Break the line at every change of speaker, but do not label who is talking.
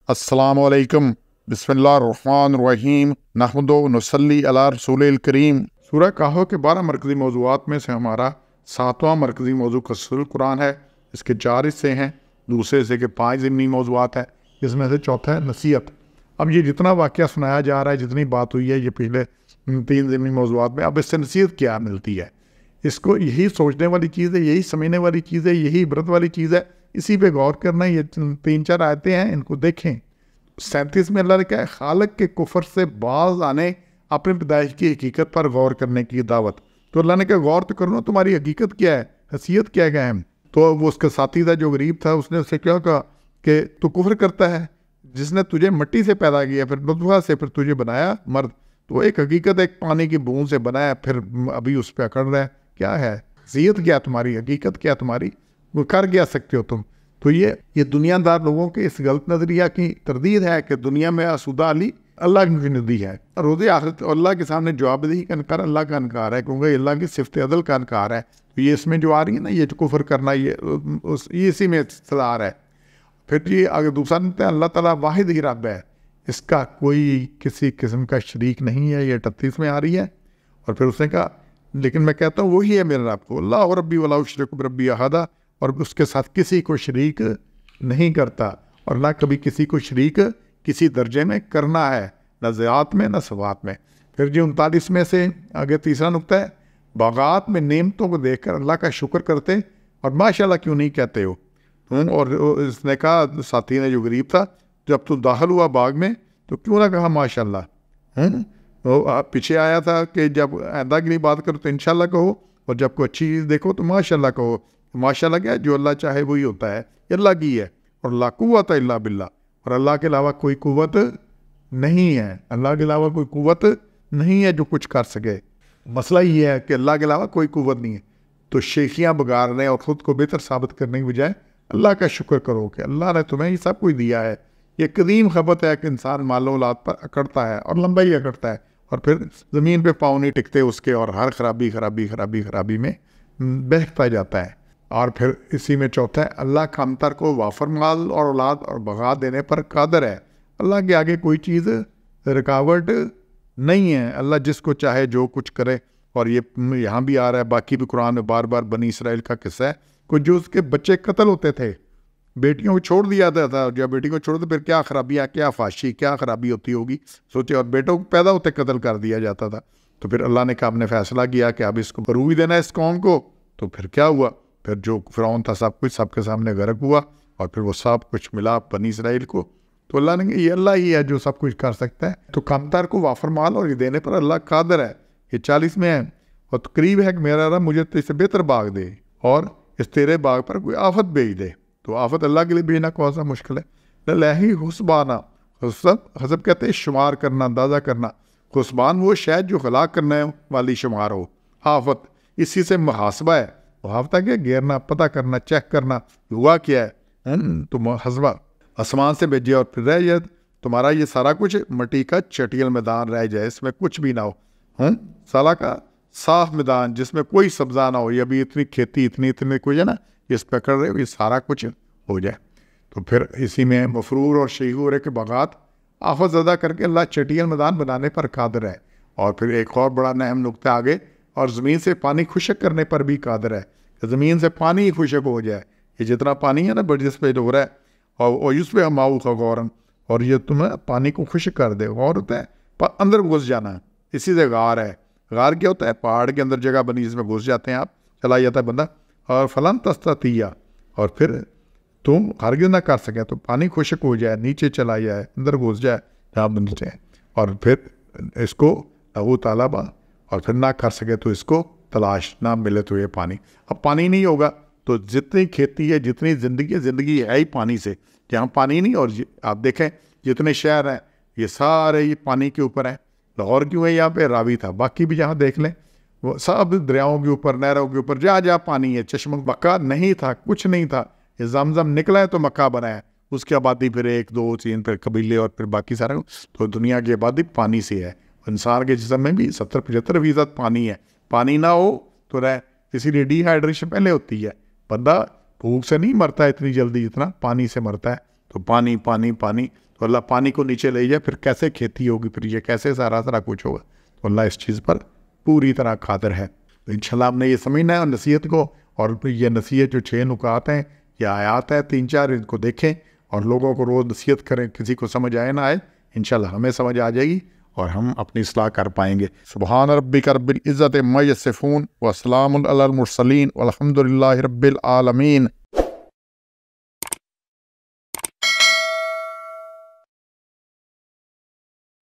السلام علیکم، بسم اللہ الرحمن الرحیم، نحمدو و نصلی علی رسول الکریم۔ سورہ کہف کے 12 مرکزی موضوعات میں سے ہمارا 7واں مرکزی موضوع قصص القرآن ہے۔ اس کے 4 حصے ہیں، دوسرے حصے کے 5 ضمنی موضوعات ہیں، جس میں سے چوتھا ہے نصیحت۔ اب یہ جتنا واقعہ سنایا جا رہا ہے، جتنی بات ہوئی ہے یہ پچھلے 3 ضمنی موضوعات میں، اب اس سے نصیحت کیا ملتی ہے؟ اس کو یہی سوچنے والی چیز ہے، یہی سمجھنے والی چیز ہے، یہی عبرت والی چیز ہے، اسی پہ غور کرنا ہے۔ یہ 3-4 آیتیں ہیں، ان کو دیکھیں۔ 37 میں اللہ نے کہا ہے خالق کے کفر سے باز آنے، اپنے پیدائش کی حقیقت پر غور کرنے کی دعوت۔ تو اللہ نے کہا غور تو کرو، تمہاری حقیقت کیا ہے، حیثیت کیا ہے اہم۔ تو وہ اس کا ساتھی تھا جو غریب تھا، اس نے اسے کیا کہا کہ تو کفر کرتا ہے، جس نے تجھے مٹی سے پیدا کیا، پھر نطفہ سے، پھر تجھے بنایا مرد۔ تو ایک حقیقت ایک پانی کی بوند سے بنایا، پھر ابھی اس پہ اکڑ رہا ہے۔ کیا ہے حیثیت، کیا تمہاری حقیقت، کیا تمہاری، وہ کر کیا سکتے ہو تم؟ تو یہ دنیا دار لوگوں کے اس غلط نظریہ کی تردید ہے کہ دنیا میں آسودہ علی اللہ کی ندی ہے، روز آخرت اللہ کے سامنے جواب دہی کا انکار اللہ کا انکار ہے، کیونکہ اللہ کی صفت عدل کا انکار ہے۔ تو یہ اس میں جو آ رہی ہے نا، یہ کفر کرنا، یہ اسی میں صدار ہے۔ پھر یہ آگے دوسرا نقطہ ہے، اللہ تعالیٰ واحد ہی رب ہے، اس کا کوئی کسی قسم کا شریک نہیں ہے۔ یہ 38 میں آ رہی ہے۔ اور پھر اس نے کہا لیکن میں کہتا ہوں وہی ہے میرا رب، کو اللہ ربی ولا اشرک بربی احدہ، اور اس کے ساتھ کسی کو شریک نہیں کرتا، اور نہ کبھی کسی کو شریک کسی درجے میں کرنا ہے، نہ ذات میں نہ صفات میں۔ پھر 39 میں سے آگے تیسرا نقطہ ہے، باغات میں نعمتوں کو دیکھ کر اللہ کا شکر کرتے اور ماشاءاللہ کیوں نہیں کہتے ہو تم؟ اور اس نے کہا، ساتھی نے جو غریب تھا، جب تو داخل ہوا باغ میں تو کیوں نہ کہا ماشاءاللہ؟ پیچھے آیا تھا کہ جب آئندہ کے لیے بات کرو تو انشاءاللہ کہو، اور جب کوئی اچھی چیز دیکھو تو ماشاءاللہ کہو۔ ماشاءاللہ کیا ہے؟ جو اللہ چاہے وہی ہوتا ہے، یہ اللہ کی ہے۔ اور لا قوت الا باللہ، اور اللہ کے علاوہ کوئی قوت نہیں ہے، اللہ کے علاوہ کوئی قوت نہیں ہے جو کچھ کر سکے۔ مسئلہ یہ ہے کہ اللہ کے علاوہ کوئی قوت نہیں ہے، تو شیخیاں بگاڑنے اور خود کو بہتر ثابت کرنے کی بجائے اللہ کا شکر کرو کہ اللہ نے تمہیں یہ سب کچھ دیا ہے۔ یہ قدیم خبت ہے کہ انسان مال و اولاد پر اکڑتا ہے، اور لمبا ہی اکڑتا ہے، اور پھر زمین پہ پاؤں نہیں ٹکتے اس کے، اور ہر خرابی میں بہتا جاتا ہے۔ اور پھر اسی میں چوتھا ہے، اللہ کمتر کو وافر مال اور اولاد اور بغا دینے پر قادر ہے۔ اللہ کے آگے کوئی چیز رکاوٹ نہیں ہے، اللہ جس کو چاہے جو کچھ کرے۔ اور یہ یہاں بھی آ رہا ہے، باقی بھی قرآن میں بار بار بنی اسرائیل کا قصہ ہے، کہ جو اس کے بچے قتل ہوتے تھے، بیٹیوں کو چھوڑ دیا تھا، جب بیٹی کو چھوڑ دو پھر کیا خرابیاں، کیا فحاشی، کیا خرابی ہوتی ہوگی سوچے، اور بیٹوں کو پیدا ہوتے قتل کر دیا جاتا تھا۔ تو پھر اللہ نے کہا، آپ نے فیصلہ کیا کہ اب اس کو روی دینا ہے اس قوم کو۔ تو پھر کیا ہوا؟ پھر جو فرعون تھا سب کے سامنے غرق ہوا، اور پھر وہ سب کچھ ملا بنی اسرائیل کو۔ تو اللہ نے کہا یہ اللہ ہی ہے جو سب کچھ کر سکتا ہے، تو کمتر کو وافر مال اور یہ دینے پر اللہ قادر ہے۔ یہ 40 میں ہے، اور قریب ہے کہ میرا رب مجھے اس سے بہتر باغ دے، اور اس تیرے باغ پر کوئی آفت بھیج دے۔ تو آفت اللہ کے لیے بھیجنا کون سا مشکل ہے؟ لہی حسبانہ، حسب کہتے ہیں شمار کرنا، اندازہ کرنا۔ حسبان وہ شاید جو ہلاک کرنے والی شمار ہو، آفت اسی سے محاسبہ ہے۔ محافتہ کیا؟ گیرنا، پتہ کرنا، چیک کرنا ہوا کیا ہے، تو حسبہ آسمان سے بھیجے، اور پھر رہ جائے تمہارا یہ سارا کچھ مٹی کا چٹیل میدان رہ جائے، اس میں کچھ بھی نہ ہو، سالہ کا صاف میدان جس میں کوئی سبزہ نہ ہو، یہ بھی اتنی کھیتی اتنی کچھ ہے نا، اس پہ کر رہے ہو، یہ سارا کچھ ہو جائے۔ تو پھر اسی میں مفرور اور شیعور کے باغات آفت زدہ کر کے اللہ چٹیل میدان بنانے پر قادر ہے۔ اور پھر ایک اور بڑا اہم نقطہ آگے، اور زمین سے پانی خشک کرنے پر بھی قادر ہے، کہ زمین سے پانی خشک ہو جائے۔ یہ جتنا پانی ہے نا جس پہ ہو رہا ہے، اور اس پہ ماؤ کا غورن، اور یہ تمہیں پانی کو خشک کر دے۔ غور ہوتا ہے اندر گھس جانا، اسی سے غار ہے۔ غار کیا ہوتا ہے؟ پہاڑ کے اندر جگہ بنی جس میں گھس جاتے ہیں آپ، چلا جاتا ہے بندہ، اور فلن تستطیع، اور پھر تم ہرگز نہ کر سکے، تو پانی خشک ہو جائے، نیچے چلا جائے، اندر گھس جائے جہاں نیچے، اور پھر اس کو وہ طالبہ، اور پھر نہ کر سکے تو اس کو تلاش، نہ ملے تو یہ پانی۔ اب پانی نہیں ہوگا تو جتنی کھیتی ہے، جتنی زندگی ہے ہی پانی سے، جہاں پانی نہیں۔ اور آپ دیکھیں جتنے شہر ہیں یہ سارے یہ پانی کے اوپر ہیں۔ لاہور کیوں ہے؟ یہاں پہ راوی تھا، باقی بھی جہاں دیکھ لیں وہ سب دریاؤں کے اوپر، نہروں کے اوپر، جہاں پانی ہے۔ چشمہ مکہ نہیں تھا، کچھ نہیں تھا، یہ زمزم نکلا ہے تو مکہ بنا ہے۔ اس کی آبادی پھر 1 2 3 پھر قبیلے، اور پھر باقی سارا، تو دنیا کی آبادی پانی سے ہے۔ انسان کے جسم میں بھی 70-75% پانی ہے۔ پانی نہ ہو تو اسی لیے ڈی ہائیڈریشن پہلے ہوتی ہے، بندہ بھوک سے نہیں مرتا اتنی جلدی جتنا پانی سے مرتا ہے۔ تو پانی پانی پانی، تو اللہ پانی کو نیچے لے جائے، پھر کیسے کھیتی ہوگی، پھر یہ کیسے سارا کچھ ہوگا، تو اللہ اس چیز پر پوری طرح قادر ہے۔ تو انشاءاللہ ہم نے یہ سمجھنا ہے اور نصیحت کو، اور یہ نصیحت جو 6 نکات ہیں یا آیات ہیں 3-4، ان کو دیکھیں اور لوگوں کو روز نصیحت کریں، کسی کو سمجھ آئے نہ آئے انشاءاللہ ہمیں سمجھ آ جائے گی اور ہم اپنی اصلاح کر پائیں گے۔ سبحان ربک رب العزت عما یصفون وسلام علی المرسلین والحمد للہ رب العالمین۔